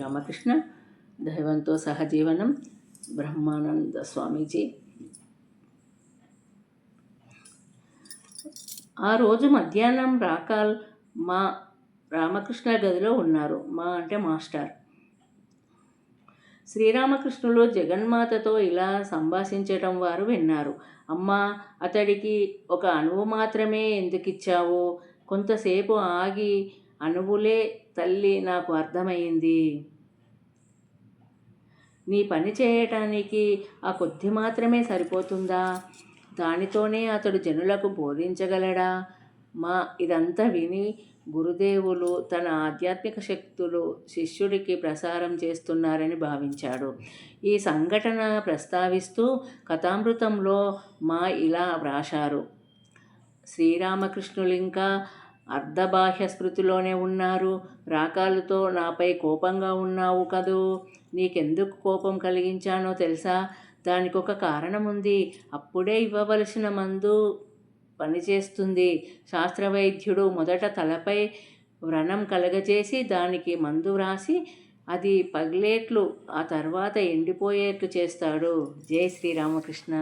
శ్రీరామకృష్ణ దైవంతో సహజీవనం బ్రహ్మానంద స్వామీజీ. ఆ రోజు మధ్యాహ్నం రాకాల్ మా రామకృష్ణ గదిలో ఉన్నారు. మా అంటే మాస్టర్. శ్రీరామకృష్ణులు జగన్మాతతో ఇలా సంభాషించటం వారు విన్నారు. అమ్మా, అతడికి ఒక అణువు మాత్రమే ఎందుకిచ్చావు? కొంతసేపు ఆగి, అణువులే తల్లి, నాకు అర్థమైంది. నీ పని చేయటానికి ఆ కొద్ది మాత్రమే సరిపోతుందా? దానితోనే అతడు జనులకు బోధించగలడా? మా ఇదంతా విని గురుదేవులు తన ఆధ్యాత్మిక శక్తులు శిష్యుడికి ప్రసారం చేస్తున్నారని భావించాడు. ఈ సంఘటన ప్రస్తావిస్తూ కథామృతంలో మా ఇలా వ్రాశారు. శ్రీరామకృష్ణులింకా అర్ధబాహ్య స్మృతిలోనే ఉన్నారు. రాకాలతో నాపై కోపంగా ఉన్నావు కదూ? నీకెందుకు కోపం కలిగించానో తెలుసా? దానికొక కారణం ఉంది. అప్పుడే ఇవ్వవలసిన మందు పనిచేస్తుంది. శాస్త్రవైద్యుడు మొదట తలపై వ్రణం కలగజేసి దానికి మందు వ్రాసి అది పగిలేట్లు, ఆ తర్వాత ఎండిపోయేట్లు చేస్తాడు. జై శ్రీరామకృష్ణ.